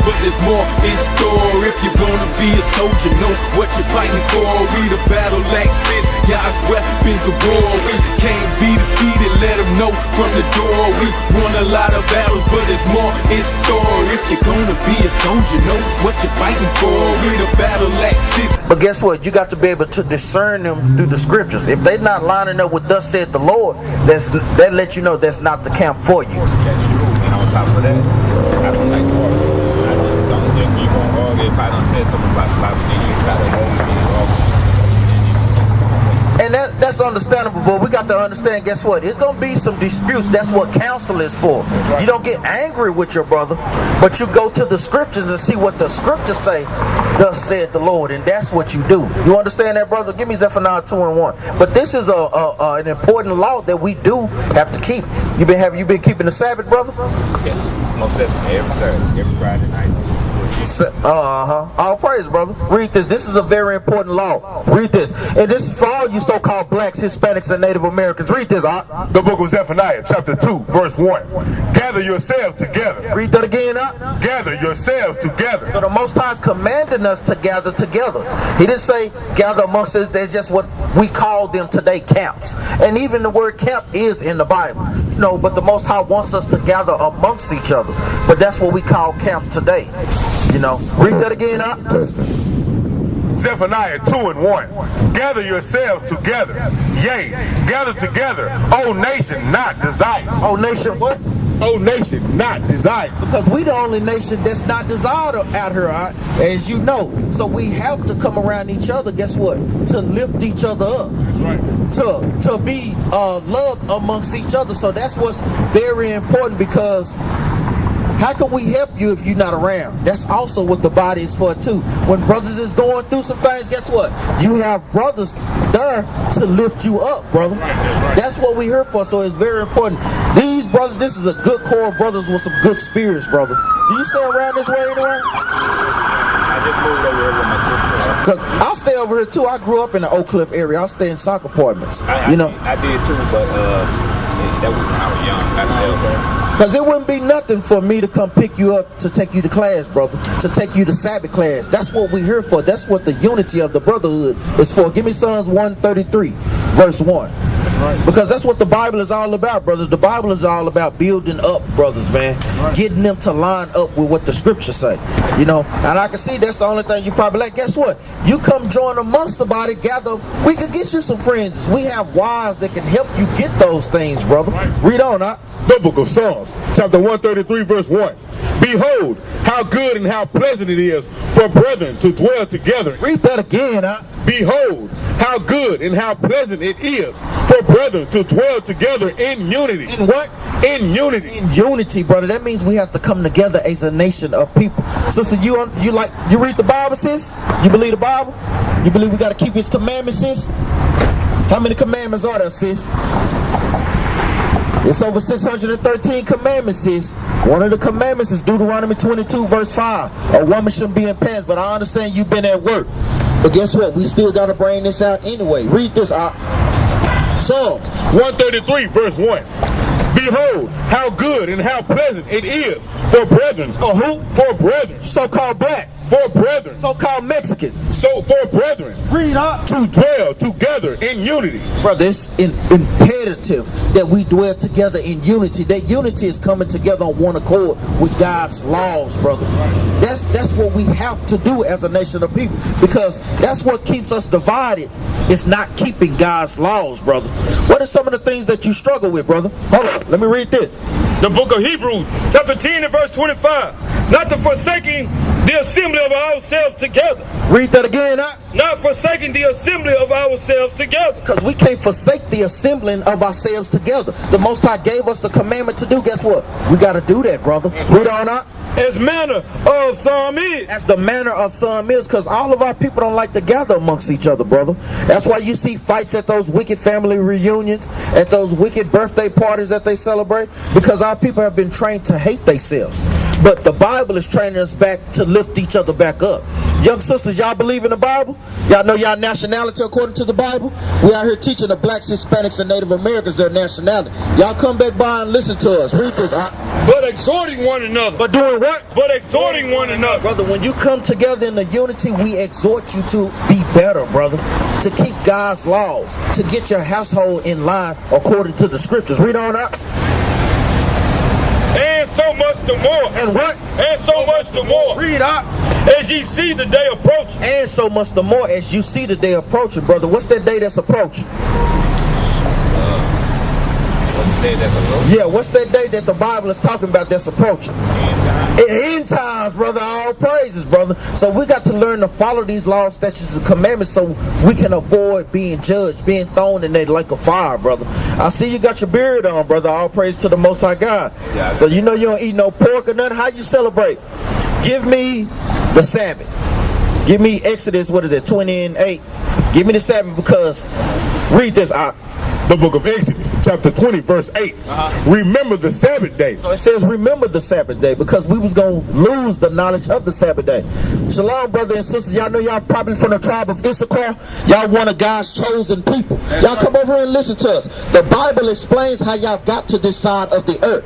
but there's more in store. If you're gonna be a soldier, know what you're fighting for. We the battle axes, God's weapons of war. We can't be defeated, let them know from the door. We won a lot of battles, but there's more in store. If you're gonna be a soldier, know what you're fighting for. We the battle axes. But guess what? You got to be able to discern them through the scriptures. If they're not lining up with thus said the Lord, that lets you know that's not the camp for you. That's true. And on top of that, I don't like arguing. If you gonna argue, if I done said something about the Bible, then you gotta argue. And that's understandable, but we got to understand, guess what? It's going to be some disputes. That's what counsel is for. Right. You don't get angry with your brother, but you go to the scriptures and see what the scriptures say, thus said the Lord, and that's what you do. You understand that, brother? Give me Zephaniah 2:1. But this is an important law that we do have to keep. Have you been keeping the Sabbath, brother? Yes, most definitely. Every Friday night. All praise, brother. Read this. This is a very important law. Read this. And this is for all you so-called blacks, Hispanics, and Native Americans. Read this. The book of Zephaniah, chapter 2, verse 1. Gather yourselves together. Read that again. Gather yourselves together. So the Most High is commanding us to gather together. He didn't say gather amongst us. That's just what we call them today, camps. And even the word camp is in the Bible. But the Most High wants us to gather amongst each other. But that's what we call camps today. Read that again. Zephaniah 2:1. Gather yourselves together. Yea, gather together. O nation not desired. O nation what? O nation not desired. Because we the only nation that's not desired out here, as you know. So we have to come around each other, guess what? To lift each other up. That's right. To be loved amongst each other. So that's what's very important, because how can we help you if you're not around? That's also what the body is for too. When brothers is going through some things, guess what? You have brothers there to lift you up, brother. That's what we're here for, so it's very important. These brothers, this is a good core of brothers with some good spirits, brother. Do you stay around this way anywhere? I just moved over here with my sister. Cause I'll stay over here too. I grew up in the Oak Cliff area. I'll stay in Sock apartments. I did too, but that was when I was young. I stayed over there. Because it wouldn't be nothing for me to come pick you up to take you to class, brother. To take you to Sabbath class. That's what we're here for. That's what the unity of the brotherhood is for. Give me Psalms 133, verse 1. Right. Because that's what the Bible is all about, brothers. The Bible is all about building up brothers, man. Right. Getting them to line up with what the scriptures say. And I can see that's the only thing you probably like. Guess what? You come join amongst the body, gather. We can get you some friends. We have wives that can help you get those things, brother. Right. Read on, The book of Psalms, chapter 133, verse 1. Behold, how good and how pleasant it is for brethren to dwell together. Read that again, Behold, how good and how pleasant it is for brethren to dwell together in unity. In what? In unity. In unity, brother. That means we have to come together as a nation of people. Sister, you read the Bible, sis? You believe the Bible? You believe we got to keep His commandments, sis? How many commandments are there, sis? It's over 613 commandments, sis. One of the commandments is Deuteronomy 22, verse 5. A woman shouldn't be in pants, but I understand you've been at work. But guess what? We still got to bring this out anyway. Read this out. Psalms 133, verse 1. Behold, how good and how pleasant it is for brethren. For who? For brethren. So-called blacks. For brethren. So-called Mexicans. So for brethren. Read up. To dwell together in unity. Brother, it's imperative that we dwell together in unity. That unity is coming together on one accord with God's laws, brother. That's what we have to do as a nation of people, because that's what keeps us divided. It's not keeping God's laws, brother. What are some of the things that you struggle with, brother? Hold on, let me read this. The book of Hebrews, chapter 10 and verse 25. Not to forsaking the assembly of ourselves together. Read that again, Not forsaking the assembly of ourselves together. Because we can't forsake the assembling of ourselves together. The Most High gave us the commandment to do. Guess what? We got to do that, brother. Read on up. As manner of some is. As the manner of some is, because all of our people don't like to gather amongst each other, brother. That's why you see fights at those wicked family reunions, at those wicked birthday parties that they celebrate, because our people have been trained to hate themselves. But the Bible is training us back to lift each other back up. Young sisters, y'all believe in the Bible? Y'all know y'all nationality according to the Bible? We out here teaching the blacks, Hispanics, and Native Americans their nationality. Y'all come back by and listen to us. Read this. But exhorting one another. But doing what? But exhorting one another. Brother, when you come together in the unity, we exhort you to be better, brother. To keep God's laws. To get your household in line according to the scriptures. Read on up. And so much the more. And what? And so much the more. Read up. As ye see the day approaching. And so much the more as you see the day approaching, brother. What's that day that's approaching? Yeah, what's that day that the Bible is talking about that's approaching? End times, brother. All praises, brother. So we got to learn to follow these laws, statutes, and commandments so we can avoid being judged, being thrown in that lake of fire, brother. I see you got your beard on, brother. All praise to the Most High God. Yeah, so you know you don't eat no pork or nothing. How you celebrate? Give me the Sabbath. Give me Exodus, 20:8. Give me the Sabbath because, read this out. The book of Exodus, chapter 20, verse 8. Remember the Sabbath day. So it says remember the Sabbath day because we was going to lose the knowledge of the Sabbath day. Shalom, brothers and sisters. Y'all know y'all probably from the tribe of Issachar. Y'all one of God's chosen people. Y'all come over here and listen to us. The Bible explains how y'all got to this side of the earth.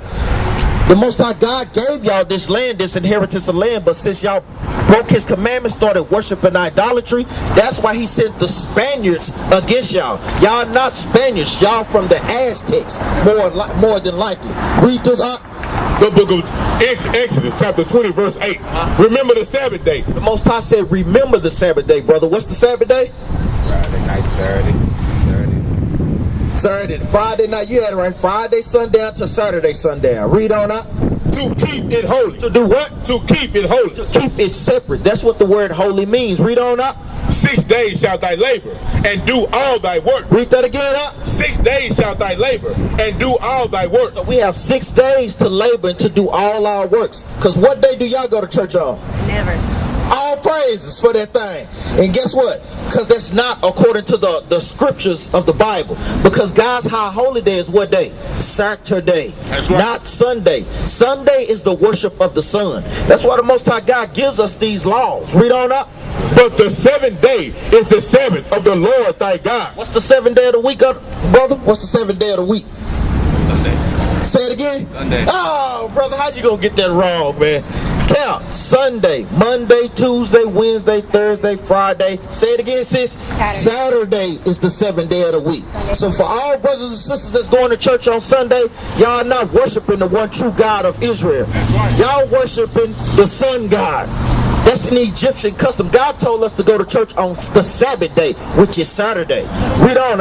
The Most High God gave y'all this land, this inheritance of land, but since y'all broke his commandments, started worshiping idolatry, that's why he sent the Spaniards against y'all. Y'all not Spaniards, y'all from the Aztecs, more than likely. Read this out. The book of Exodus, chapter 20, verse 8. Remember the Sabbath day. The Most High said, remember the Sabbath day, brother. What's the Sabbath day? Friday night, Saturday, Friday night, you had it right. Friday sundown to Saturday sundown. Read on up. To keep it holy. To do what? To keep it holy. To keep it separate. That's what the word holy means. Read on up. 6 days shalt thy labor and do all thy work. Read that again up. 6 days shalt thy labor and do all thy work. So we have 6 days to labor and to do all our works. Because what day do y'all go to church on? Never. All praises for that thing. And guess what? Because that's not according to the scriptures of the Bible. Because God's high holy day is what day? Saturday. That's right. Not Sunday. Sunday is the worship of the sun. That's why the Most High God gives us these laws. Read on up. But the 7th day is the Sabbath of the Lord thy God. What's the 7th day of the week, brother? What's the 7th day of the week? Say it again. Sunday. Oh, brother, how you gonna get that wrong, man? Count. Sunday, Monday, Tuesday, Wednesday, Thursday, Friday. Say it again, sis. Saturday is the 7th day of the week. So for all brothers and sisters that's going to church on Sunday, y'all not worshiping the one true God of Israel. Y'all worshiping the sun god. That's an Egyptian custom. God told us to go to church on the Sabbath day, which is Saturday. Read on,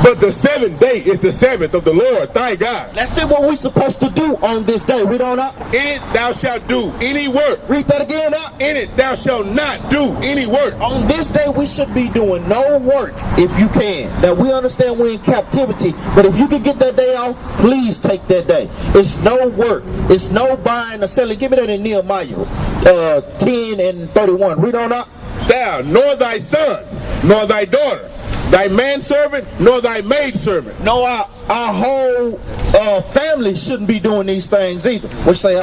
But the 7th day is the Sabbath of the Lord thy God. That's it, what we're supposed to do on this day. Read on up. In it thou shalt do any work. Read that again up. In it thou shalt not do any work. On this day we should be doing no work if you can. Now we understand we're in captivity, but if you can get that day off, please take that day. It's no work. It's no buying or selling. Give me that in Nehemiah 10:31. Read on up. Thou, nor thy son, nor thy daughter, thy manservant, nor thy maidservant. No, our whole family shouldn't be doing these things either. What you say?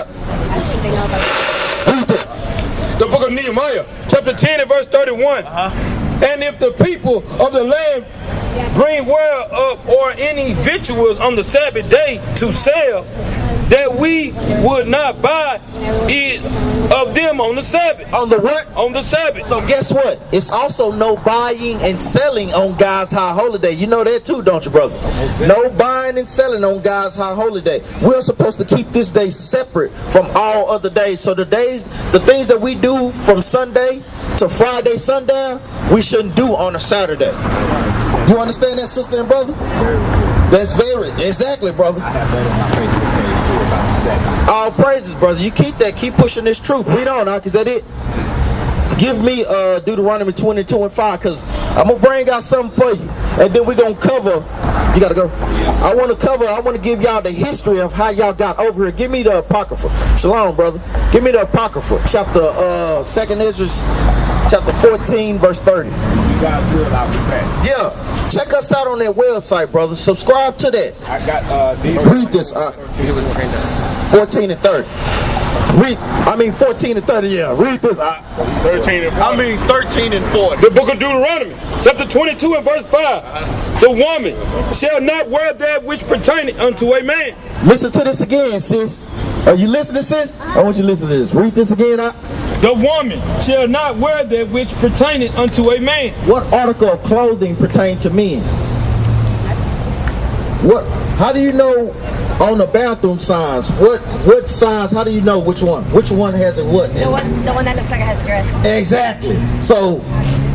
The book of Nehemiah, chapter 10 and verse 31. And if the people of the land bring whereof or any victuals on the Sabbath day to sell, that we would not buy it of them on the Sabbath. On the what? On the Sabbath. So guess what? It's also no buying and selling on God's high holy day. You know that too, don't you, brother? No buying and selling on God's high holy day. We're supposed to keep this day separate from all other days. So the things that we do from Sunday to Friday sundown, we shouldn't do on a Saturday. You understand that, sister and brother? That's exactly, brother. I have that on my Facebook page too about the Sabbath. All praises, brother. You keep pushing this truth. Read on, is that it? Give me Deuteronomy 22:5, because I'm going to bring out something for you. And then we're going to cover. You got to go. I want to give y'all the history of how y'all got over here. Give me the Apocrypha. Shalom, brother. Give me the Apocrypha. Chapter 2nd Ezra, chapter 14, verse 30. You guys good out with that? Yeah. Check us out on that website, brother. Subscribe to that. I got these. Read this. 14 and 30. 14 and 30, yeah. Read this. 13 and 40. 13 and 40. The book of Deuteronomy, chapter 22 and verse 5. The woman shall not wear that which pertaineth unto a man. Listen to this again, sis. Are you listening, sis? I want you to listen to this. Read this again. The woman shall not wear that which pertaineth unto a man. What article of clothing pertain to men? What? How do you know on the bathroom signs? What signs? How do you know which one? Which one has it? What? The one that looks like it has a dress. Exactly. So,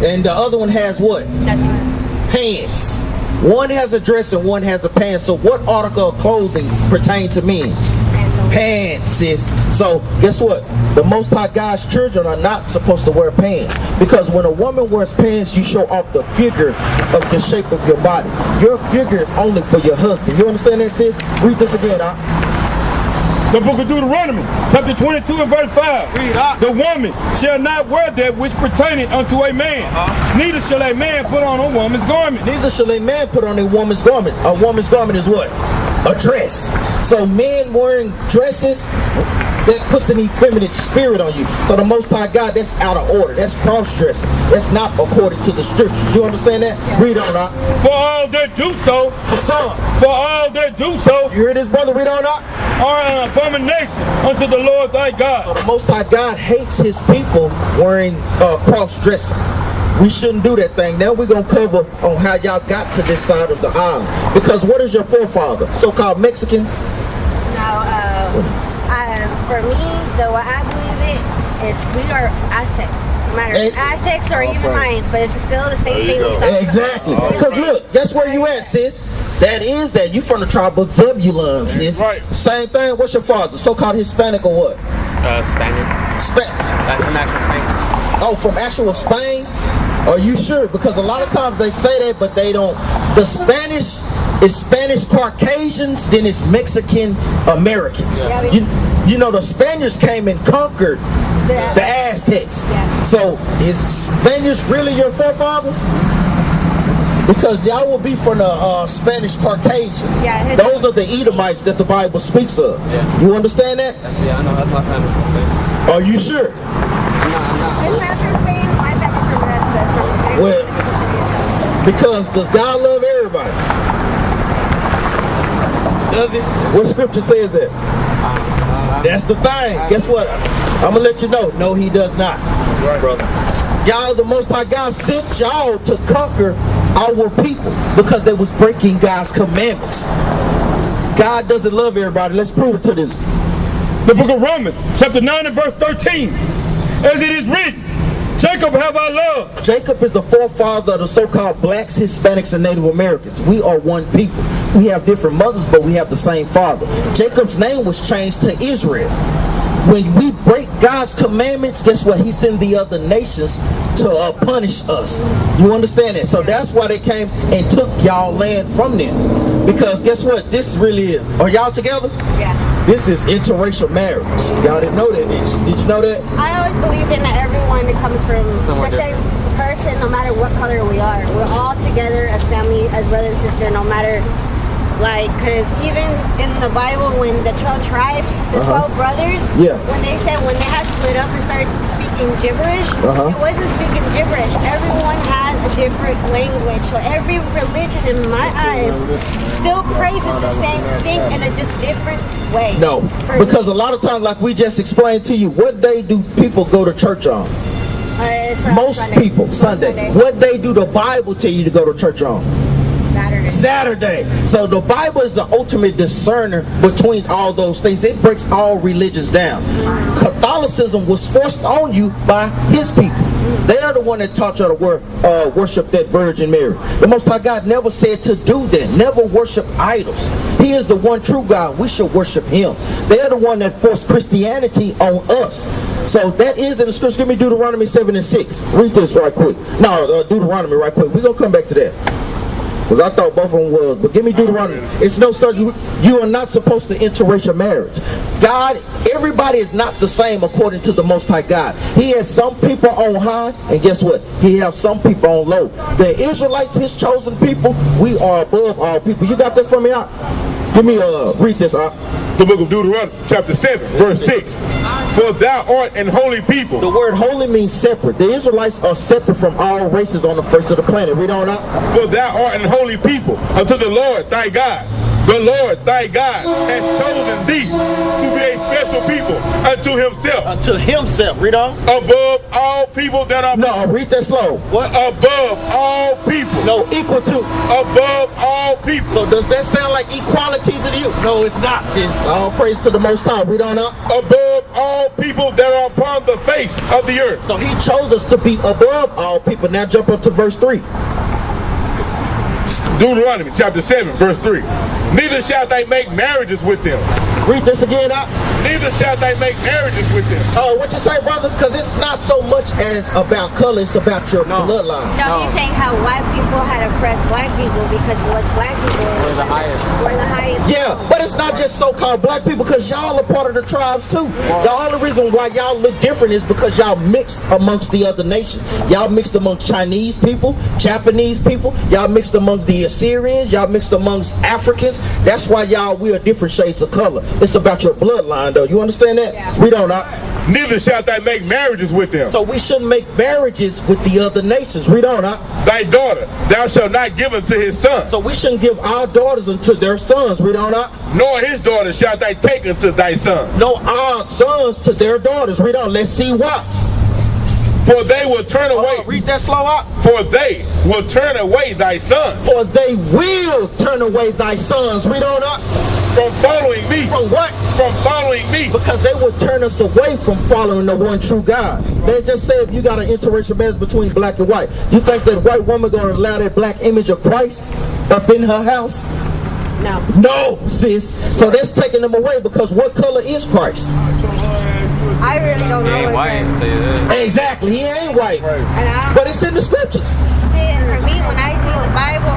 and the other one has what? Nothing. Pants. One has a dress and one has a pants. So, what article of clothing pertain to men? Pants, sis. So guess what? The Most High God's children are not supposed to wear pants, because when a woman wears pants, you show off the figure of the shape of your body. Your figure is only for your husband. You understand that, sis? Read this again, The book of Deuteronomy, chapter 22 and verse 5. Read out. The woman shall not wear that which pertaineth unto a man. Neither shall a man put on a woman's garment. Neither shall a man put on a woman's garment. A woman's garment is what? A dress. So men wearing dresses, that puts an effeminate spirit on you. So the Most High God, that's out of order. That's cross-dressing. That's not according to the scriptures. You understand that? Read on out. For all that do so, for all that do so, You hear this, brother? Read on out. are an abomination unto the Lord thy God. So the Most High God hates his people wearing cross-dressing. We shouldn't do that thing. Now we're going to cover on how y'all got to this side of the aisle. Because what is your forefather? So-called Mexican? Now, for me, the way I believe it is we are Aztecs. No matter Aztecs or even Mayans, but it's still the same thing. Exactly. Because look, that's where you at, sis. That is that. You from the tribe of Zebulun, sis. Right. Same thing. What's your father? So-called Hispanic or what? Spanish. That's from actual Spain. Oh, from actual Spain? Are you sure? Because a lot of times they say that, but they don't. The Spanish is Spanish Caucasians, then it's Mexican Americans. Yeah. You know, the Spaniards came and conquered the Aztecs. Yeah. So is Spaniards really your forefathers? Because y'all will be from the Spanish Caucasians. Yeah, those are the Edomites that the Bible speaks of. Yeah. You understand that? I know. That's my family from Spain. Are you sure? I'm not. His last from Spain, my family's from the Well, because does God love everybody? Does it? What scripture says that? That's the thing. Guess what? I'm gonna let you know. No, he does not, brother. Y'all, the Most High God sent y'all to conquer our people because they was breaking God's commandments. God doesn't love everybody. Let's prove it to this. The book of Romans, chapter 9 and verse 13. As it is written, Jacob have I loved. Jacob is the forefather of the so-called blacks, Hispanics, and Native Americans. We are one people. We have different mothers, but we have the same father. Jacob's name was changed to Israel. When we break God's commandments, guess what? He sent the other nations to punish us. You understand that? So that's why they came and took y'all land from them. Because guess what? This really is. Are y'all together? Yeah. This is interracial marriage. Y'all didn't know that, did you know that? I always believed in that everyone that comes from Somewhere the same person, no matter what color we are. We're all together as family, as brother and sister, no matter, like, because even in the Bible, when the 12 tribes, the 12 brothers, when they had split up and started speaking gibberish, it wasn't speaking gibberish. Everyone has a different language. So every religion, in my eyes, still praises the same thing in a just different way. No, because a lot of times, like we just explained to you, what day do people go to church on? Most people, Sunday. What day do the Bible tell you to go to church on? Saturday. So the Bible is the ultimate discerner between all those things. It breaks all religions down. Catholicism was forced on you by his people. They are the one that taught you to worship that Virgin Mary. The Most High God never said to do that. Never worship idols. He is the one true God. We should worship him. They are the one that forced Christianity on us. So that is in the scripture. Give me Deuteronomy 7 and 6. Read this right quick. No, Deuteronomy right quick. We're going to come back to that. Because I thought both of them was. But give me Deuteronomy. It's no such. You are not supposed to interracial marriage. God, everybody is not the same according to the Most High God. He has some people on high, and guess what? He has some people on low. The Israelites, his chosen people, we are above all people. You got that from me out? Give me read this out. The book of Deuteronomy, chapter 7, verse 6. For thou art an holy people. The word holy means separate. The Israelites are separate from all races on the face of the planet. Read on up. For thou art an holy people unto the Lord thy God. The Lord thy God has chosen thee to be a special people unto himself. Unto himself. Read on. Above all people that are... No, read that slow. What? Above all people. No, equal to. Above all people. So does that sound like equality to you? No, it's not, sis. All praise to the Most High. Read on up. Above all people that are upon the face of the earth. So he chose us to be above all people. Now jump up to verse 3. Deuteronomy chapter 7 verse 3. Neither shalt thou make marriages with them. Read this again out. Neither shalt thou make marriages with them. Oh, what you say, brother? Because it's not so much as about color, it's about your bloodline. No, he's saying how white people had oppressed black people because what black people were the highest. Yeah, but it's not just so-called black people, because y'all are part of the tribes too. The only reason why y'all look different is because y'all mixed amongst the other nations. Y'all mixed amongst Chinese people, Japanese people, y'all mixed among the Assyrians, y'all mixed amongst Africans. That's why we are different shades of color. It's about your bloodline though. You understand that? Yeah. We don't. Neither shalt thou make marriages with them. So we shouldn't make marriages with the other nations. Read on. Thy daughter thou shalt not give unto his son. So we shouldn't give our daughters unto their sons. Read on. Nor his daughters shalt thou take unto thy son. No, our sons to their daughters. Read on. Let's see why. For they will turn away. Read that slow up. For they will turn away thy son. For they will turn away thy sons. Read on up. From following me. From what? From following me. Because they will turn us away from following the one true God. They just say if you got an interracial marriage between black and white, you think that white woman gonna allow that black image of Christ up in her house? No. No, sis. So that's taking them away, because what color is Christ? I really don't know. He ain't white. Exactly, he ain't white. But it's in the scriptures. See, for me, when I see the Bible,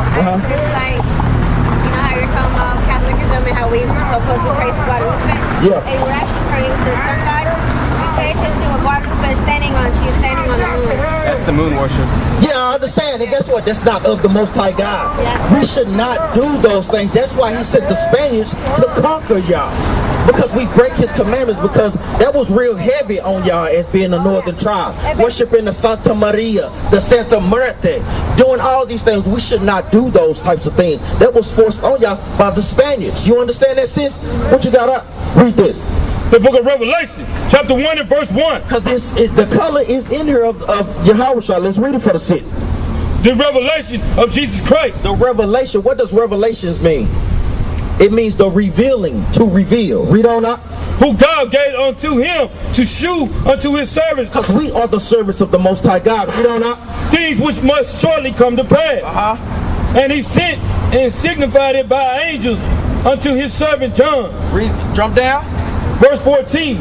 it's like, you know how you're talking about Catholicism and how we're supposed to pray to Guadalupe? Yeah. And we're actually praying to the sun god. You pay attention to what Guadalupe is standing on. She's standing on the moon. That's the moon worship. Yeah, I understand. And guess what? That's not of the Most High God. Yeah. We should not do those things. That's why he sent the Spaniards to conquer y'all. Because we break his commandments, because that was real heavy on y'all as being a northern tribe. Worshiping the Santa Maria, the Santa Muerte, doing all these things. We should not do those types of things. That was forced on y'all by the Spaniards. You understand that, sis? What you got up? Read this. The book of Revelation, chapter 1 and verse 1. Because the color is in here of Yahushua. Let's read it for the sis. The revelation of Jesus Christ. The revelation. What does revelations mean? It means the revealing, to reveal. Read on up. Who God gave unto him to shew unto his servants. Because we are the servants of the Most High God. Read on up. Things which must shortly come to pass. And he sent and signified it by angels unto his servant John. Read, jump down. Verse 14.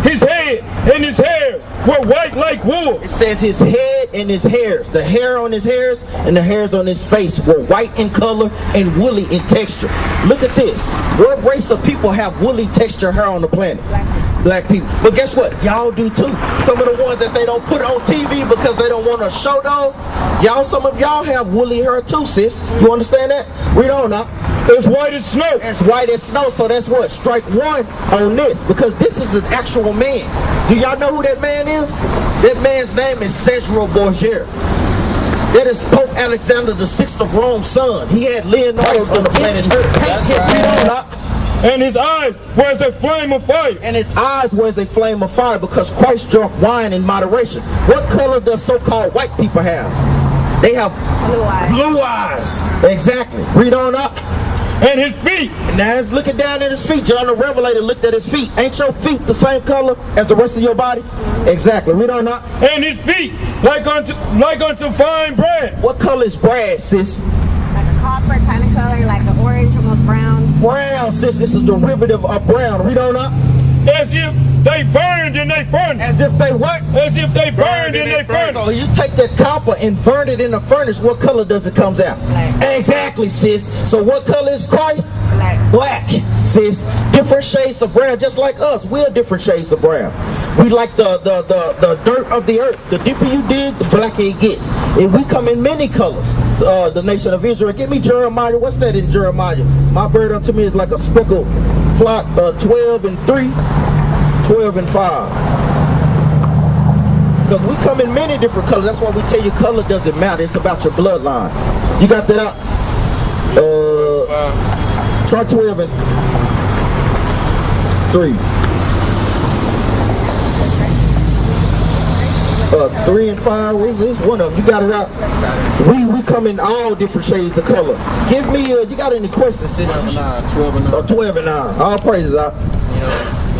His head and his hairs were white like wool. It says his head and his hairs. The hair on his hairs and the hairs on his face were white in color and woolly in texture. Look at this. What race of people have woolly texture hair on the planet? Black people. But guess what? Y'all do too. Some of the ones that they don't put on TV because they don't want to show those. Some of y'all have woolly hair too, sis. You understand that? Read on now. It's white as snow. It's white as snow. So that's what? Strike one on this, because this is an actual man. Do y'all know who that man is? That man's name is Cesare Borgia. That is Pope Alexander VI of Rome's son. He had Leonardo on the planet Earth. That's right. And his eyes were as a flame of fire. And his eyes were as a flame of fire, because Christ drank wine in moderation. What color does so-called white people have? They have blue eyes. Blue eyes. Exactly. Read on up. And his feet. Now he's looking down at his feet. John the Revelator looked at his feet. Ain't your feet the same color as the rest of your body? Exactly. Read on up. And his feet like unto fine bread. What color is bread, sis? Like a copper kind of color, like an orange, almost brown. Brown, sis. This is derivative of brown. Read on up. As if they burned in their furnace. As if they what? As if they burned in their furnace. So you take that copper and burn it in the furnace, what color does it come out? Black. Exactly, sis. So what color is Christ? Black. Black, sis. Different shades of brown, just like us. We're different shades of brown. We like the dirt of the earth. The deeper you dig, the blacker it gets. And we come in many colors. The nation of Israel. Give me Jeremiah. What's that in Jeremiah? My bird unto me is like a speckled flock 12 and 3, 12 and 5. Because we come in many different colors. That's why we tell you color doesn't matter. It's about your bloodline. You got that out? Try 12 and 3. 3 and 5, is one of them. You got it out. We come in all different shades of color. Give me, you got any questions, sis? 12 and 9. 12 and 9. 12 and 9. All praises out. You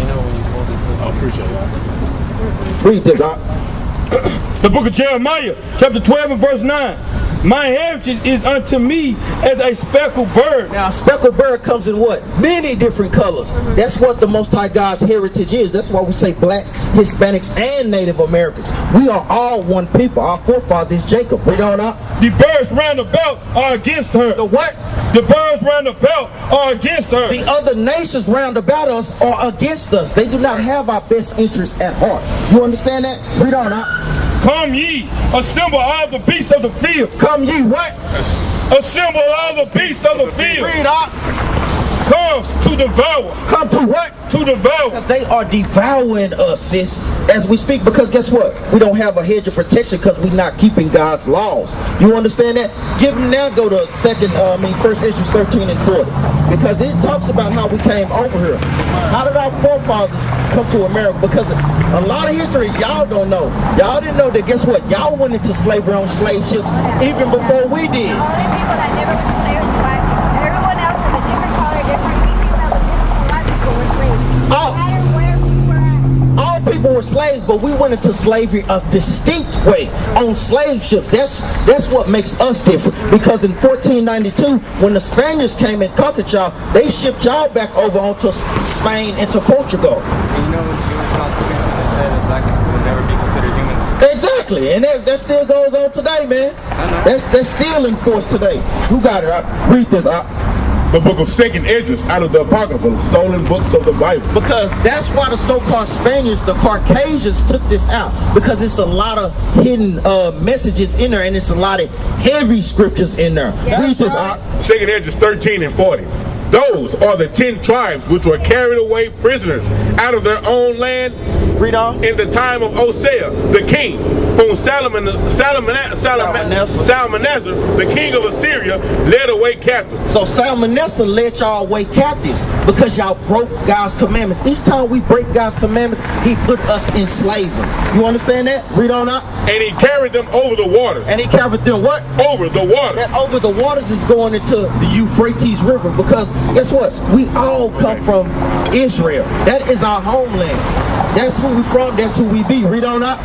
know when you pulled it. I appreciate it. Read this out. The book of Jeremiah, chapter 12 and verse 9. My heritage is unto me as a speckled bird. Now, a speckled bird comes in what? Many different colors. That's what the Most High God's heritage is. That's why we say blacks, Hispanics, and Native Americans. We are all one people. Our forefather is Jacob. We don't know. The birds round about are against her. The what? The birds round about are against her. The other nations round about us are against us. They do not have our best interests at heart. You understand that? Read on out. Come ye, assemble all the beasts of the field. Come ye what? Assemble all the beasts of the field. Read out. Come to devour. Come to what? To devour. Because they are devouring us, sis, as we speak. Because guess what? We don't have a hedge of protection because we're not keeping God's laws. You understand that? Give them now. Go to First Issachar 13 and 40, because it talks about how we came over here. How did our forefathers come to America? Because a lot of history y'all don't know. Y'all didn't know that. Guess what? Y'all went into slavery on slave ships even before we did. The only people that never went to slavery were white people. Everyone else of a different color, different people that was different from white people were slaves. No matter where we were at. All people were slaves, but we went into slavery a distinct way on slave ships. That's what makes us different. Because in 1492, when the Spaniards came and conquered y'all, they shipped y'all back over onto Spain and to Portugal. And you know what the UN Constitution has said is black people will never be considered humans. Exactly, and that still goes on today, man. That's still in force today. Who got it? Read this out. The book of Second Esdras out of the Apocrypha, stolen books of the Bible. Because that's why the so-called Spaniards, the Caucasians, took this out. Because it's a lot of hidden messages in there, and it's a lot of heavy scriptures in there. Read this out. Second Esdras 13 and 40. Those are the 10 tribes which were carried away prisoners out of their own land. Read on. In the time of Hosea, the king, whom Salmanassar, the king of Assyria, led away captive. So Salmanassar led y'all away captives because y'all broke God's commandments. Each time we break God's commandments, he put us in slavery. You understand that? Read on out. And he carried them over the waters. And he carried them what? Over the waters. That over the waters is going into the Euphrates River, because guess what? We all come from Israel. That is our homeland. That's who we from. That's who we be. Read on out.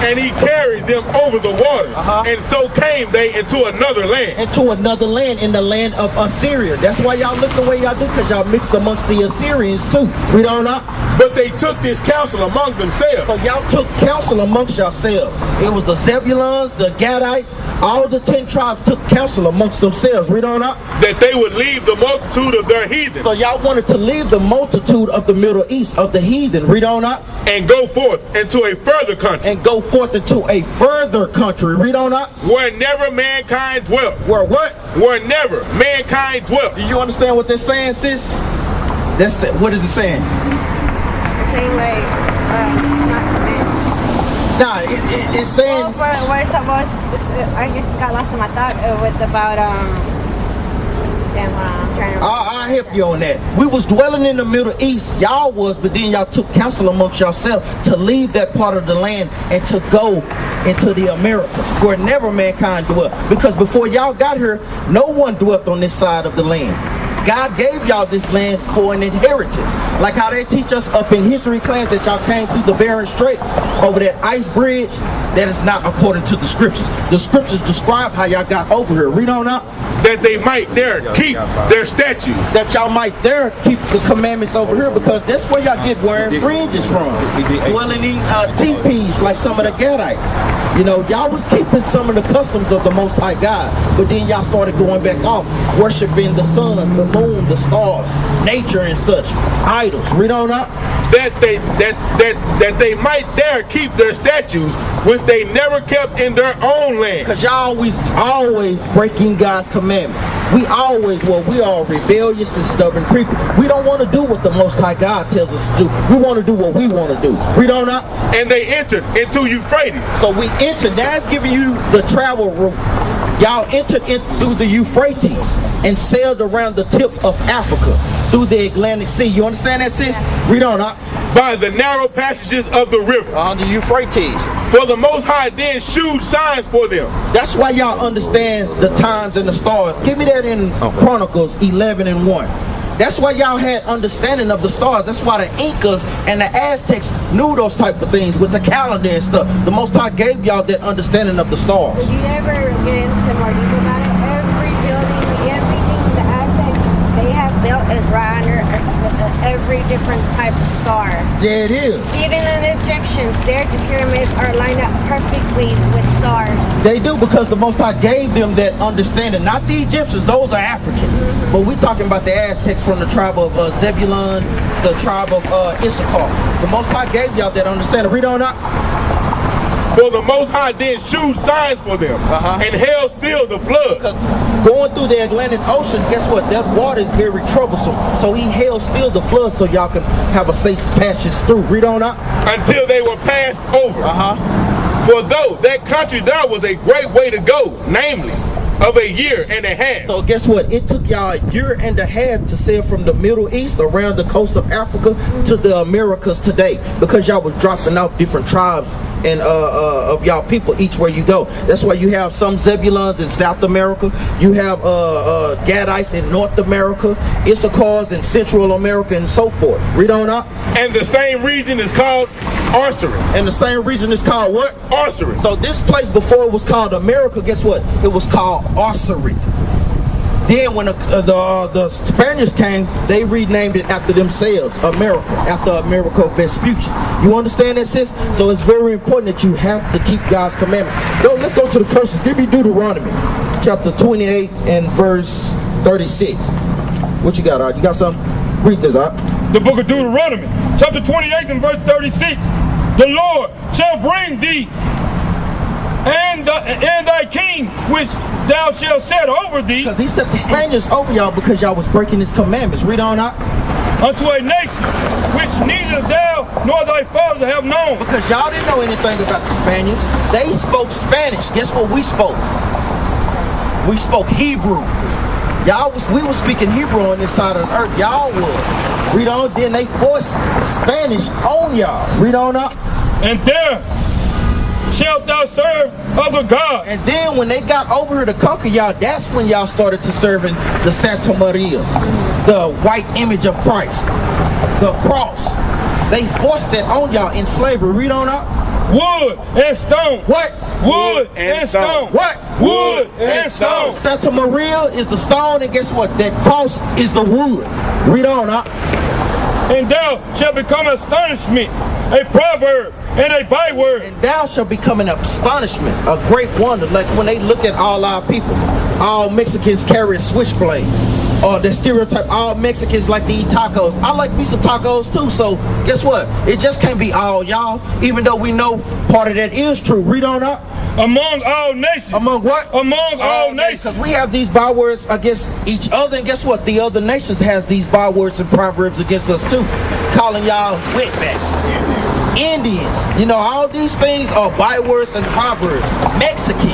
And he carried them over the waters. And so came they into another land. Into another land, in the land of Assyria. That's why y'all look the way y'all do, because y'all mixed amongst the Assyrians too. Read on out. But they took this counsel among themselves. So y'all took counsel amongst yourselves. It was the Zebulons, the Gadites, all the 10 tribes took counsel amongst themselves. Read on out. That they would leave the multitude of their heathen. So y'all wanted to leave the multitude of the Middle East, of the heathen. Read on out. And go forth into a further country. And go forth into a further country. Read on out. Where never mankind dwelt. Where what? Where never mankind dwelt. Do you understand what they're saying, sis? That's it. What is it saying? It's saying like, not to men. Nah, it's saying. I just got lost in my thought with about I'm trying to. I'll help you on that. We was dwelling in the Middle East, y'all was, but then y'all took counsel amongst yourselves to leave that part of the land and to go into the Americas, where never mankind dwelt. Because before y'all got here, no one dwelt on this side of the land. God gave y'all this land for an inheritance. Like how they teach us up in history class that y'all came through the Bering Strait over that ice bridge. That is not according to the scriptures. The scriptures describe how y'all got over here. Read on out. That they might there keep their statues. That y'all might there keep the commandments over here, because that's where y'all get wearing fringes from. Dwelling in teepees like some of the Gadites. You know, y'all was keeping some of the customs of the Most High God, but then y'all started going back off, worshiping the sun, the moon, the stars, nature and such, idols. Read on up. that they might dare keep their statutes, which they never kept in their own land. Because y'all always breaking God's commandments. We are rebellious and stubborn people. We don't want to do what the Most High God tells us to do. We want to do what we want to do. We don't know. And they entered into Euphrates. So we entered. That's giving you the travel route. Y'all entered in through the Euphrates and sailed around the tip of Africa through the Atlantic Sea. You understand that, sis? Read on up. By the narrow passages of the river. On the Euphrates. For the Most High then shewed signs for them. That's why y'all understand the times and the stars. Give me that in Chronicles 11:1. That's why y'all had understanding of the stars. That's why the Incas and the Aztecs knew those type of things with the calendar and stuff. The Most High gave y'all that understanding of the stars. Did you ever get into more deep about it? Every building, everything the Aztecs they have built is right under every different type of star. Yeah, it is. Even the Egyptians, their pyramids are lined up perfectly with stars. They do, because the Most High gave them that understanding. Not the Egyptians, those are Africans. But we're talking about the Aztecs from the tribe of Zebulun, the tribe of Issachar. The Most High gave y'all that understanding. Read on up. For the Most High then shewed signs for them, and held still the flood. Because going through the Atlantic Ocean, guess what? That water is very troublesome. So he held still the flood so y'all can have a safe passage through. Read on up. Until they were passed over. For though that country there was a great way to go, namely, of a year and a half. So guess what? It took y'all a year and a half to sail from the Middle East around the coast of Africa to the Americas today, because y'all was dropping out different tribes and of y'all people each where you go. That's why you have some Zebulons in South America. You have Gadites in North America, Issachars in Central America, and so forth. Read on up. And the same region is called Arsarit. And the same region is called what? Arsarit. So this place before it was called America, guess what? It was called Arsarit. Then when the Spaniards came, they renamed it after themselves, America, after America Vespucci. You understand that, sis? So it's very important that you have to keep God's commandments. Let's go to the curses. Give me Deuteronomy, chapter 28 and verse 36. What you got, Art? You got something? Read this, Art. The book of Deuteronomy, chapter 28 and verse 36. The Lord shall bring thee and thy king, which thou shalt set over thee. Because he set the Spaniards over y'all because y'all was breaking his commandments. Read on up. Unto a nation which neither thou nor thy fathers have known. Because y'all didn't know anything about the Spaniards. They spoke Spanish. Guess what we spoke? We spoke Hebrew. We were speaking Hebrew on this side of the earth. Y'all was. Read on. Then they forced Spanish on y'all. Read on up. And there shalt thou serve other gods. And then when they got over here to conquer y'all, that's when y'all started to serving the Santa Maria, the white image of Christ, the cross. They forced that on y'all in slavery. Read on up. Wood and stone. What? Wood and stone. What? Wood and stone. Santa Maria is the stone, and guess what? That cross is the wood. Read on up. And thou shalt become astonishment, a proverb, and a byword. And thou shalt become an astonishment, a great wonder. Like when they look at all our people, all Mexicans carry a switchblade. Or the stereotype, all Mexicans like to eat tacos. I like me some tacos too, so guess what? It just can't be all y'all, even though we know part of that is true. Read on up. Among all nations. Among what? Among all nations. Because we have these bywords against each other, and guess what? The other nations has these bywords and proverbs against us too. Calling y'all wetbacks. Indians. You know, all these things are bywords and proverbs. Mexican.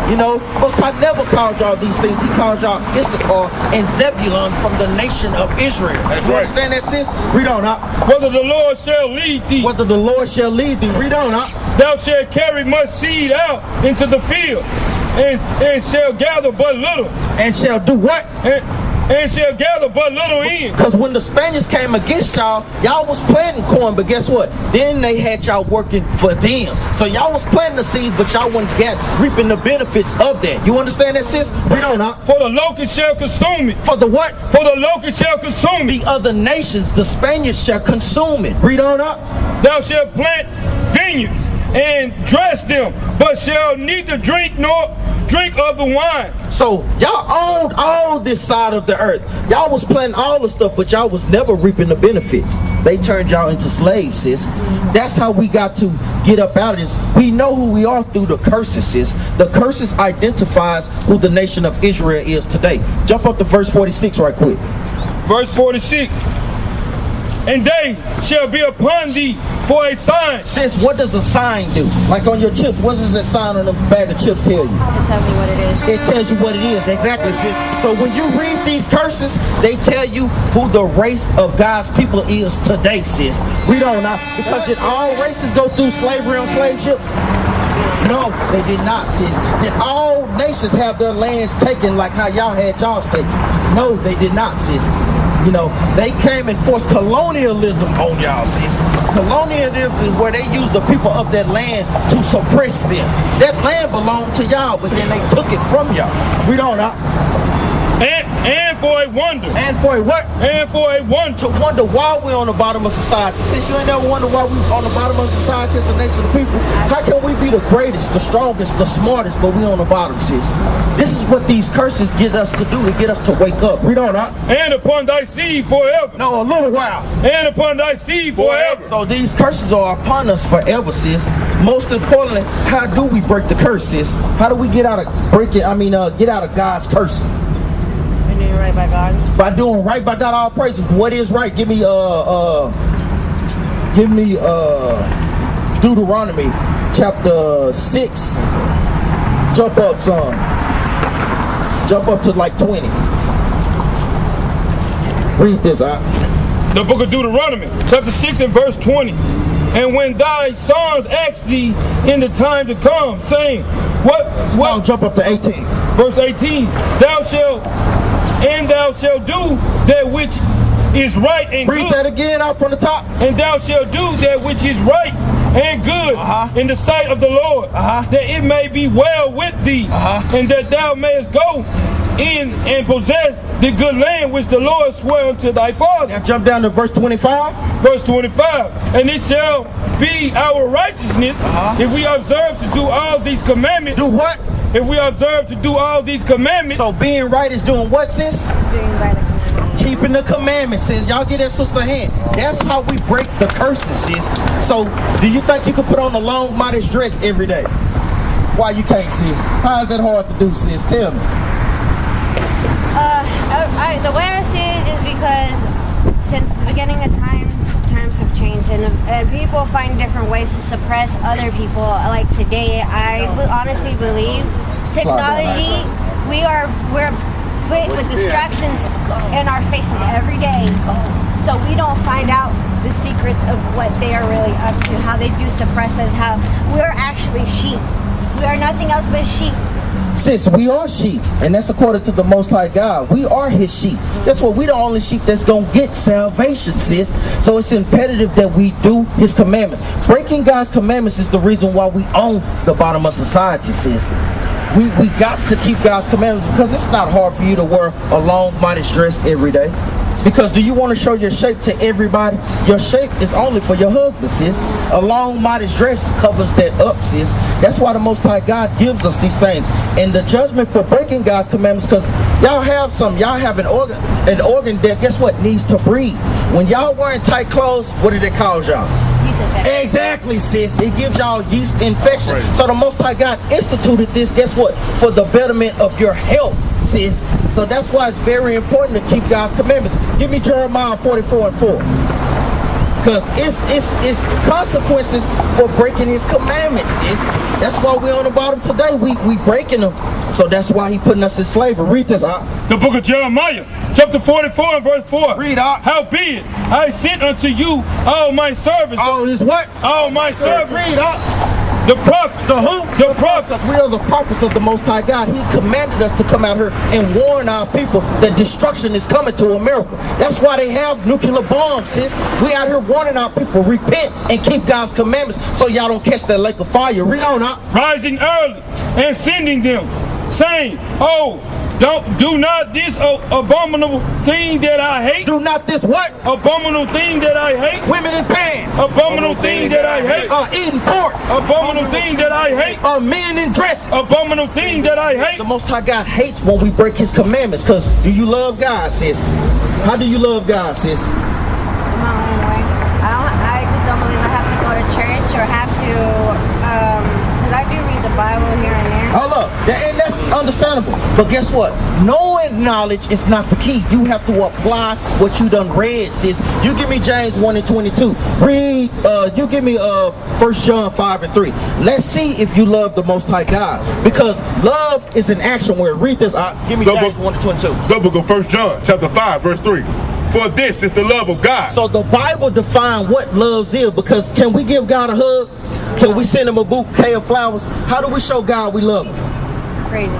You know, Most High never called y'all these things. He called y'all Issachar and Zebulun from the nation of Israel. That's you right. understand that, sis? Read on up. Whether the Lord shall lead thee. Whether the Lord shall lead thee. Read on up. Thou shalt carry much seed out into the field, and shall gather but little. And shall do what? And shall gather but little in. Because when the Spaniards came against y'all, y'all was planting corn, but guess what? Then they had y'all working for them. So y'all was planting the seeds, but y'all wasn't reaping the benefits of that. You understand that, sis? Read on up. For the locust shall consume it. For the what? For the locust shall consume it. The other nations, the Spaniards shall consume it. Read on up. Thou shalt plant vineyards and dress them, but shall neither drink nor drink of the wine. So y'all owned all this side of the earth. Y'all was planting all the stuff, but y'all was never reaping the benefits. They turned y'all into slaves, sis. That's how we got to get up out of this. We know who we are through the curses, sis. The curses identifies who the nation of Israel is today. Jump up to verse 46 right quick. Verse 46. And they shall be upon thee for a sign. Sis, what does a sign do? Like on your chips, what does that sign on the bag of chips tell you? It tells me what it is. It tells you what it is, exactly, sis. So when you read these curses, they tell you who the race of God's people is today, sis. We don't know, because did all races go through slavery on slave ships? No, they did not, sis. Did all nations have their lands taken like how y'all had y'all's taken? No, they did not, sis. You know, they came and forced colonialism on y'all, sis. Colonialism is where they used the people of that land to suppress them. That land belonged to y'all, but then they took it from y'all. We don't know. And for a wonder. And for a what? And for a wonder. To wonder why we're on the bottom of society. Since you ain't never wondered why we're on the bottom of society as a nation of people, how can we be the greatest, the strongest, the smartest, but we on the bottom, sis? This is what these curses get us to do, to get us to wake up. We don't know. And upon thy seed forever. No, a little while. And upon thy seed forever. So these curses are upon us forever, sis. Most importantly, how do we break the curse, sis? How do we get out of get out of God's curse? Doing right by God. By doing right by God, all praises. What is right? Give me Deuteronomy chapter 6. Jump up some. Jump up to like 20. Read this out. The book of Deuteronomy, chapter 6 and verse 20. And when thy sons ask thee in the time to come, saying, What? Now jump up to 18. Verse 18. Thou shalt do that which is right and good. Read that again out from the top. And thou shalt do that which is right and good in the sight of the Lord, that it may be well with thee, and that thou mayest go in and possess the good land which the Lord sware unto thy father. Now jump down to verse 25. Verse 25. And it shall be our righteousness if we observe to do all these commandments. Do what? If we observe to do all these commandments. So being right is doing what, sis? Doing right. Keeping the commandments, sis. Y'all get that sister hand. That's how we break the curses, sis. So do you think you can put on a long modest dress every day? Why you can't, sis? How is that hard to do, sis? Tell me. The way I see it is because since the beginning of time, times have changed, and people find different ways to suppress other people. Like today, I honestly believe technology, we're put with distractions in our faces every day, so we don't find out the secrets of what they are really up to, how they do suppress us, how we're actually sheep. We are nothing else but sheep. Sis, we are sheep, and that's according to the Most High God. We are his sheep. That's what we the only sheep that's gonna get salvation, sis. So it's imperative that we do his commandments. Breaking God's commandments is the reason why we own the bottom of society, sis. We got to keep God's commandments, because it's not hard for you to wear a long modest dress every day. Because do you want to show your shape to everybody? Your shape is only for your husband, sis. A long modest dress covers that up, sis. That's why the Most High God gives us these things. And the judgment for breaking God's commandments, because y'all have an organ that, guess what, needs to breathe. When y'all wearing tight clothes, what do they cause y'all? Exactly, sis. It gives y'all yeast infection. Right. So the Most High God instituted this, guess what, for the betterment of your health, sis. So that's why it's very important to keep God's commandments. Give me Jeremiah 44 and 4. Because it's consequences for breaking his commandments, sis. That's why we're on the bottom today. We breaking them. So that's why he putting us in slavery. Read this out. The book of Jeremiah, chapter 44 and verse 4. Read out. Howbeit, I sent unto you all my servants. All his what? All my servants. Read out. The prophet. The who? The prophet. Because we are the prophets of the Most High God. He commanded us to come out here and warn our people that destruction is coming to America. That's why they have nuclear bombs, sis. We out here warning our people, repent and keep God's commandments so y'all don't catch that lake of fire. Read on out. Rising early and sending them, saying, Oh, Do not this abominable thing that I hate. Do not this what? Abominable thing that I hate. Women in pants. Abominable thing that I hate. Eating pork. Abominable thing that I hate. Men in dresses. Abominable thing that I hate. The Most High God hates when we break His commandments. Cause do you love God, sis? How do you love God, sis? My own way. I just don't believe I have to go to church or have to, because I do read the Bible here and there. Hold up, and that's understandable. But guess what? Knowing knowledge is not the key. You have to apply what you done read, sis. You give me James 1:22. Read. You give me 1 John 5:3. Let's see if you love the Most High God, because love is an action word. Read this. Give me James 1:22. The book of 1 John, chapter 5, verse 3. For this is the love of God. So the Bible defines what love is, because can we give God a hug? Can we send Him a bouquet of flowers? How do we show God we love Him? Crazy.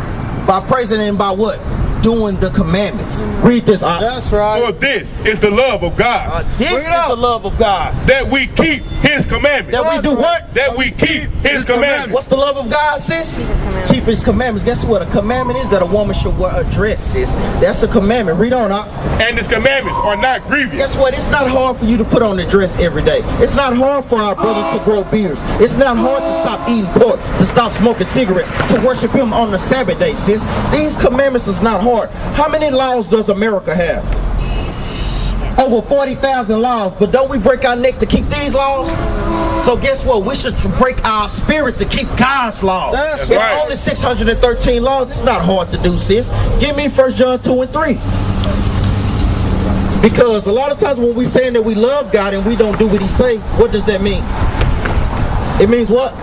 By praising Him by what? Doing the commandments. Read this. That's right. For this is the love of God. This is the love of God. That we keep His commandments. That we do what? That we keep His commandments. What's the love of God, sis? Keep His commandments. Guess what? A commandment is that a woman should wear a dress, sis. That's a commandment. Read on. And His commandments are not grievous. Guess what? It's not hard for you to put on a dress every day. It's not hard for our brothers to grow beards. It's not hard to stop eating pork, to stop smoking cigarettes, to worship Him on the Sabbath day, sis. These commandments is not hard. How many laws does America have? Over 40,000 laws, but don't we break our neck to keep these laws? So guess what? We should break our spirit to keep God's laws. That's it's right. only 613 laws. It's not hard to do, sis. Give me 1 John 2:3. Because a lot of times when we're saying that we love God and we don't do what He say, what does that mean? It means what?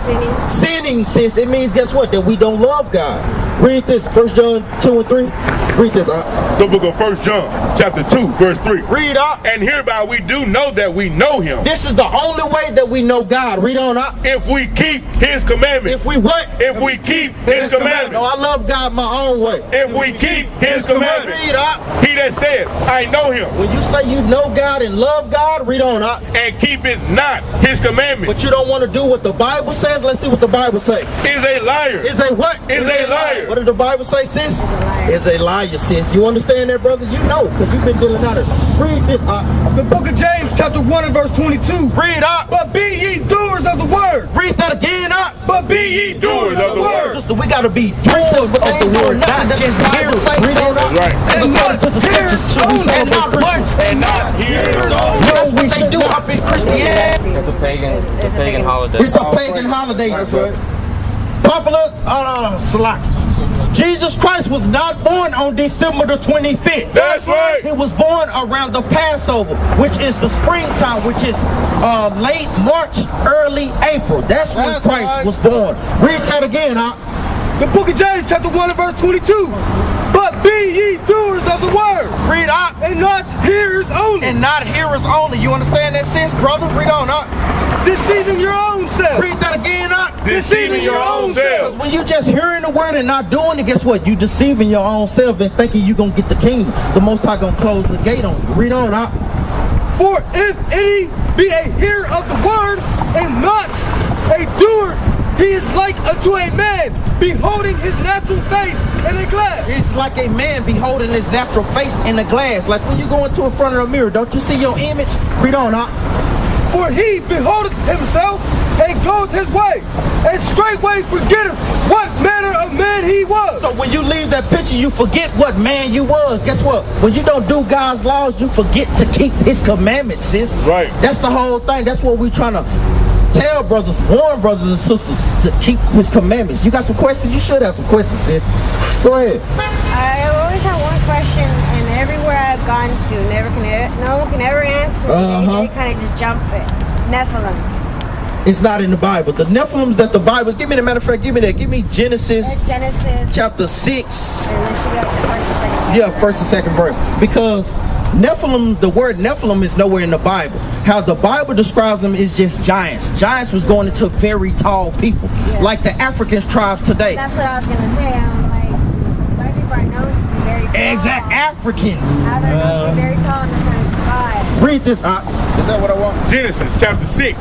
Sinning, sis. It means, guess what? That we don't love God. Read this, 1 John 2:3. Read this. The book of 1 John, chapter 2, verse 3. Read up. And hereby we do know that we know Him. This is the only way that we know God. Read on up. If we keep His commandments. If we what? If we keep His commandments. No, I love God my own way. If we keep His commandments. Read up. He that said, I know Him. When you say you know God and love God, read on up. And keep it not His commandments. But you don't want to do what the Bible says. Let's see what the Bible says. Is a liar. Is a what? Is a liar. What did the Bible say, sis? Is a liar, sis. You understand that, brother? You know, because you've been dealing out of it. Read this. The book of James, chapter 1 and verse 22. Read up. But be ye doers of the word. Read that again up. But be ye doers of the word. Sister, we got to be doers of the word, not just hearers. Read on up. That's right. And not hearers only. And not what? And not hearers only. That's what they do up in Christianity. It's a pagan holiday. It's a pagan holiday. That's right. Popular, Salaki. Jesus Christ was not born on December the 25th. That's right. He was born around the Passover, which is the springtime, which is late March, early April. That's when Christ was born. Read that again, The book of James, chapter 1 and verse 22. But be ye doers of the word. Read up. And not hearers only. And not hearers only. You understand that sense, brother? Read on up. Deceiving your own self. Read that again up. Deceiving your own self. When you just hearing the word and not doing it, guess what? You deceiving your own self and thinking you're going to get the kingdom. The Most High going to close the gate on you. Read on up. For if any be a hearer of the word and not a doer, he is like unto a man beholding his natural face in a glass. It's like a man beholding his natural face in a glass. Like when you go into in front of a mirror, don't you see your image? Read on up. For he beholdeth himself and goes his way, and straightway forgetteth what manner of man he was. So when you leave that picture, you forget what man you was. Guess what? When you don't do God's laws, you forget to keep His commandments, sis. Right. That's the whole thing. That's what we're trying to tell brothers, warn brothers and sisters to keep His commandments. You got some questions? You should have some questions, sis. Go ahead. I always have one question, and everywhere I've gone to, no one can ever answer it. They kind of just jump it. Nephilims. It's not in the Bible. The Nephilims that the Bible, give me the matter of fact, give me that. Give me Genesis It's Genesis. chapter 6. And then she got the first or second verse. Yeah, first and second verse. Because Nephilim, the word Nephilim is nowhere in the Bible. How the Bible describes them is just giants. Giants was going into very tall people, like the African tribes today. That's what I was going to say. I'm like, white people are known to be very tall. Exact Africans. How they're known to be very tall in the sense of God. Read this. Is that what I want? Genesis chapter 6.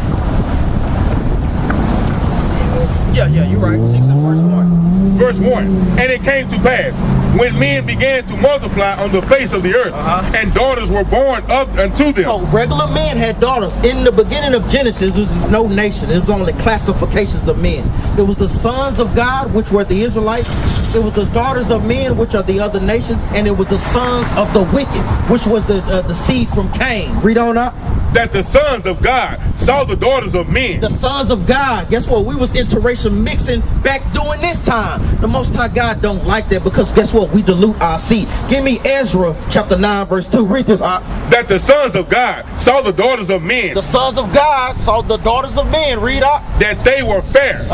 Yeah, you're right. 6 and verse 1. Verse 1. And it came to pass when men began to multiply on the face of the earth, and daughters were born unto them. So regular men had daughters. In the beginning of Genesis, there was no nation. It was only classifications of men. It was the sons of God, which were the Israelites. It was the daughters of men, which are the other nations. And it was the sons of the wicked, which was the seed from Cain. Read on up. That the sons of God saw the daughters of men. The sons of God. Guess what? We was interracial mixing back during this time. The Most High God don't like that, because guess what? We dilute our seed. Give me Ezra chapter 9 verse 2. Read this. That the sons of God saw the daughters of men. The sons of God saw the daughters of men. Read up. That they were fair.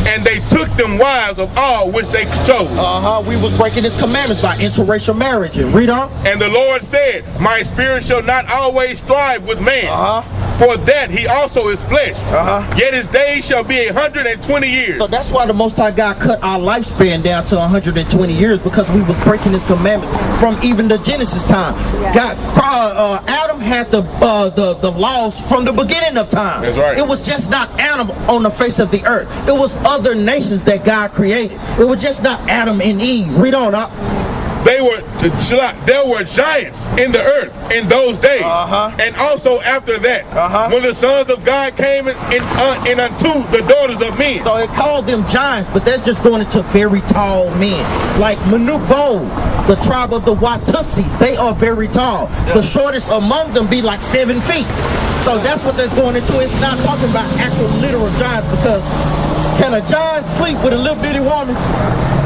And they took them wives of all which they chose. We was breaking his commandments by interracial marriage. And read on. And the Lord said, my spirit shall not always strive with man. For that he also is flesh. Yet his days shall be 120 years. So that's why the Most High God cut our lifespan down to 120 years, because we was breaking his commandments from even the Genesis time. Adam had the laws from the beginning of time. That's right. It was just not Adam on the face of the earth. It was other nations that God created. It was just not Adam and Eve. Read on up. There were giants in the earth in those days, and also after that, when the sons of God came in unto the daughters of men. So it called them giants, but that's just going into very tall men, like Manubo, the tribe of the Watusis. They are very tall. The shortest among them be like 7 feet. So that's what that's going into. It's not talking about actual literal giants, because can a giant sleep with a little bitty woman?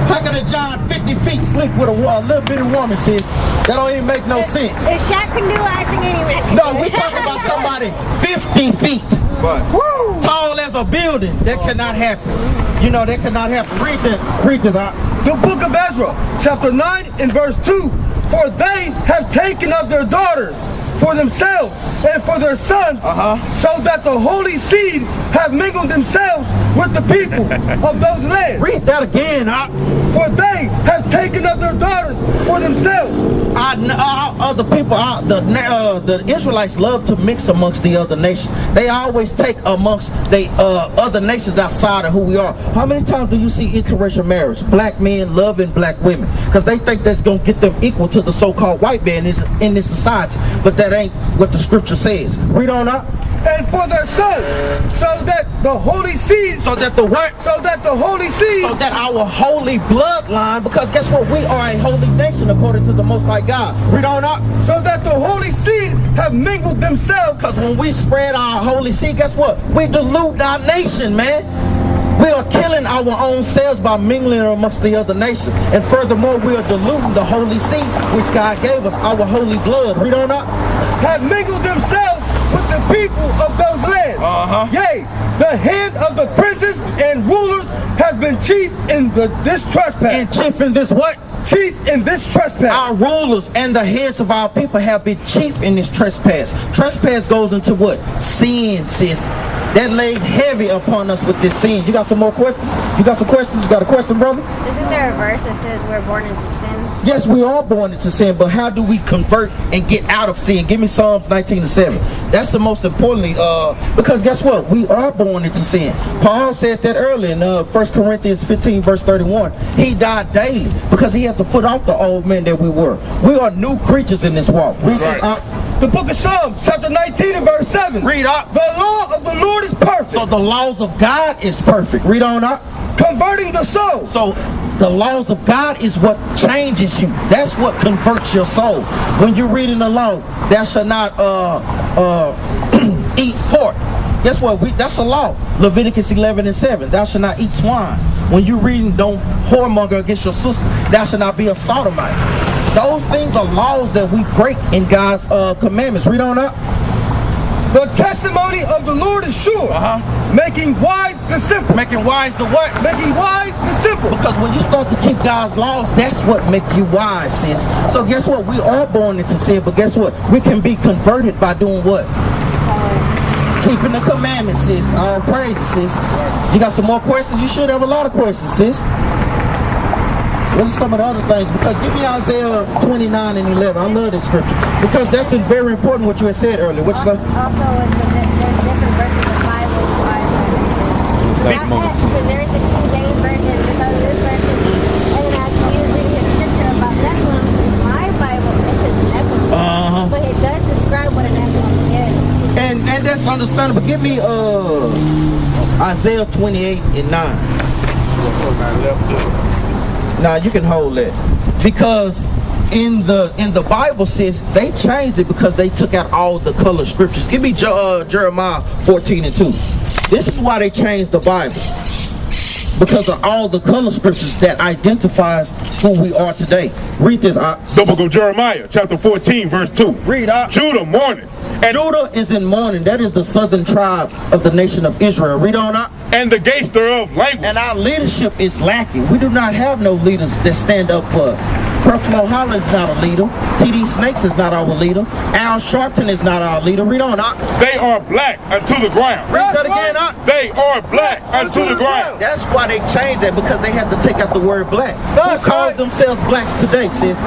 How can a giant 50 feet sleep with a little bitty woman, sis? That don't even make no sense. If Shaq can do it, I think anyone. No, we talking about somebody 50 feet. Woo! Tall as a building. That cannot happen. You know, that cannot happen. Read this out. The book of Ezra, chapter 9 and verse 2. For they have taken of their daughters for themselves and for their sons, so that the holy seed have mingled themselves with the people of those lands. Read that again. For they have taken of their daughters for themselves. Other people, the Israelites love to mix amongst the other nations. They always take amongst the other nations outside of who we are. How many times do you see interracial marriage? Black men loving black women, because they think that's going to get them equal to the so-called white man in this society. But that ain't what the scripture says. Read on up. And for their sons, so that the holy seed, so that the what? So that the holy seed, so that our holy bloodline, because guess what? We are a holy nation according to the Most High God. Read on up. So that the holy seed have mingled themselves. Because when we spread our holy seed, guess what? We dilute our nation, man. We are killing our own selves by mingling amongst the other nations. And furthermore, we are diluting the holy seed which God gave us, our holy blood. Read on up. Have mingled themselves with the people of those lands. Yea, the head of the princes and rulers has been chief in this trespass. And chief in this what? Chief in this trespass. Our rulers and the heads of our people have been chief in this trespass. Trespass goes into what? Sin, sis. That laid heavy upon us with this sin. You got some more questions? You got some questions? You got a question, brother? Isn't there a verse that says we're born into sin? Yes, we are born into sin, but how do we convert and get out of sin? Give me Psalms 19:7. That's the most importantly, because guess what? We are born into sin. Paul said that earlier in 1 Corinthians 15 verse 31. He died daily because he had to put off the old man that we were. We are new creatures in this walk. Read this out. The book of Psalms, chapter 19 and verse 7. Read out. The law of the Lord is perfect. So the laws of God is perfect. Read on out. Converting the soul. So the laws of God is what changes you. That's what converts your soul. When you're reading the law, thou shalt not eat pork. Guess what? That's a law. Leviticus 11:7. Thou shalt not eat swine. When you're reading, don't whoremonger against your sister. Thou shalt not be a sodomite. Those things are laws that we break in God's commandments. Read on up. The testimony of the Lord is sure, making wise the simple. Making wise the what? Making wise the simple. Because when you start to keep God's laws, that's what makes you wise, sis. So guess what? We are born into sin, but guess what? We can be converted by doing what? Keeping the commandments, sis. All praises, sis. You got some more questions? You should have a lot of questions, sis. What are some of the other things? Because give me Isaiah 29 and 11. I love this scripture. Because that's very important what you had said earlier. What you say? Also, there's different versions of the Bible. Because there's the King James version, because of this version, and then as he was reading the scripture that's understandable. Give me Isaiah 28:9. Now you can hold that, because in the Bible says they changed it because they took out all the color scriptures. Give me Jeremiah 14:2. This is why they changed the Bible, because of all the color scriptures that identifies who we are today. Read this. The book of Jeremiah, chapter 14, verse 2. Read out. Judah mourning. And Judah is in mourning. That is the southern tribe of the nation of Israel. Read on up. And the gates thereof languish. And our leadership is lacking. We do not have no leaders that stand up for us. Creflo Holland is not a leader. T.D. Snakes is not our leader. Al Sharpton is not our leader. Read on up. They are black unto the ground. Read that again up. They are black unto the ground. That's why they changed that, because they had to take out the word black. Who calls themselves blacks today, sis?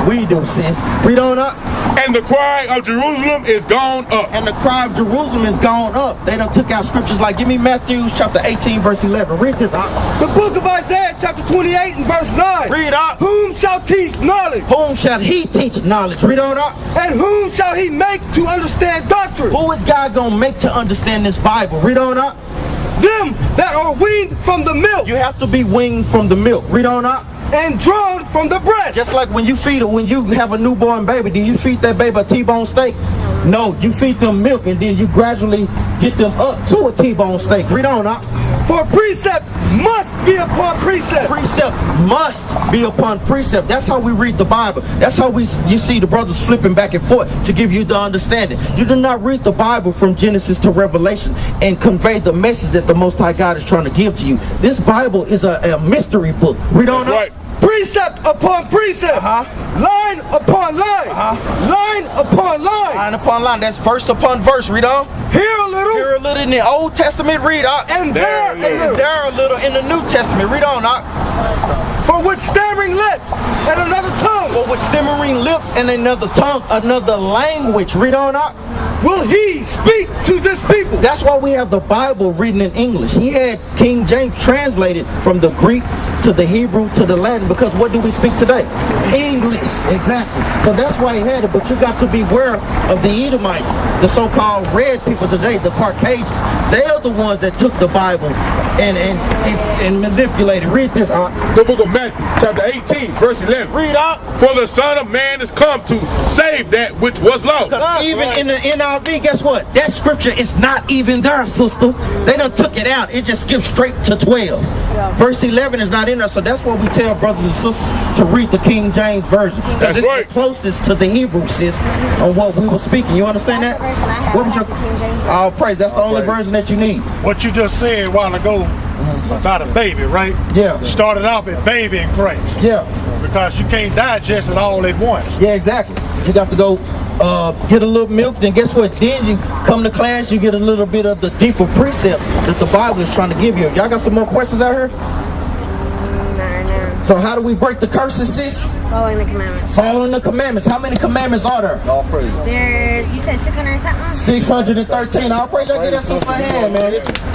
We do, sis. Read on up. And the cry of Jerusalem is gone up. And the cry of Jerusalem is gone up. They done took out scriptures like, give me Matthew chapter 18, verse 11. Read this out. The book of Isaiah chapter 28 and verse 9. Read out. Whom shall teach knowledge? Whom shall he teach knowledge? Read on up. And whom shall he make to understand doctrine? Who is God going to make to understand this Bible? Read on up. Them that are weaned from the milk. You have to be weaned from the milk. Read on up. And drawn from the breast. Just like when you have a newborn baby, do you feed that baby a T-bone steak? No, you feed them milk, and then you gradually get them up to a T-bone steak. Read on up. For precept must be upon precept. Precept must be upon precept. That's how we read the Bible. That's how you see the brothers flipping back and forth to give you the understanding. You do not read the Bible from Genesis to Revelation and convey the message that the Most High God is trying to give to you. This Bible is a mystery book. Read on up. Right. Precept upon precept. Line upon line. Line upon line. Line upon line. That's verse upon verse. Read on. Here a little. Here a little in the Old Testament. Read on. And there a little. And there a little in the New Testament. Read on. For with stammering lips and another tongue. For with stammering lips and another tongue, another language. Read on up. Will he speak to this people? That's why we have the Bible written in English. He had King James translated from the Greek to the Hebrew to the Latin, because what do we speak today? English. Exactly. So that's why he had it. But you got to beware of the Edomites, the so-called red people today, the Caucasians. They are the ones that took the Bible and manipulated. Read this out. The book of Matthew, chapter 18, verse 11. Read out. For the Son of Man is come to save that which was lost. Even in the NIV, guess what? That scripture is not even there, sister. They done took it out. It just skips straight to 12. Verse 11 is not in there, so that's why we tell brothers and sisters to read the King James Version. That's this right. is the closest to the Hebrew, sis, on what we were speaking. You understand that? What was your... Oh, praise. That's the only version that you need. What you just said a while ago about a baby, right? Yeah. Started off as baby in Christ. Yeah. Because you can't digest it all at once. Yeah, exactly. You got to go get a little milk, then guess what? Then you come to class, you get a little bit of the deeper precepts that the Bible is trying to give you. Y'all got some more questions out here? So how do we break the curses, sis? Following the commandments. Following the commandments. How many commandments are there? All praise. There's, you said 600 and something? 613. All praise. Y'all get that sister hand, man.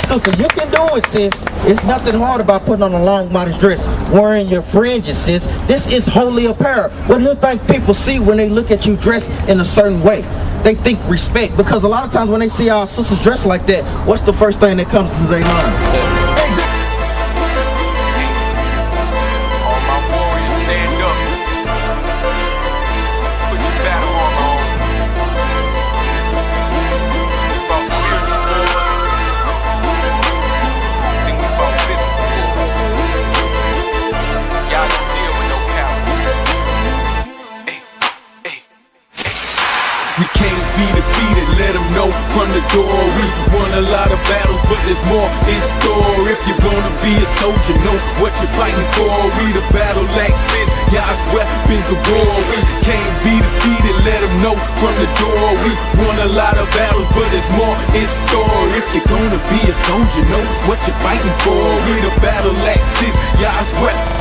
Sister, you can do it, sis. It's nothing hard about putting on a long modest dress, wearing your fringes, sis. This is holy apparel. What do you think people see when they look at you dressed in a certain way? They think respect, because a lot of times when they see our sisters dressed like that, what's the first thing that comes to their mind? We can't be defeated, let them know from the door. We won a lot of battles, but there's more in store. If you're gonna be a soldier, know what you're fighting for. We the battle axes, God's weapons of war. We can't be defeated, let them know from the door. We won a lot of battles, but there's more in store. If you're gonna be a soldier, know what you're fighting for. We the battle axes, God's weapons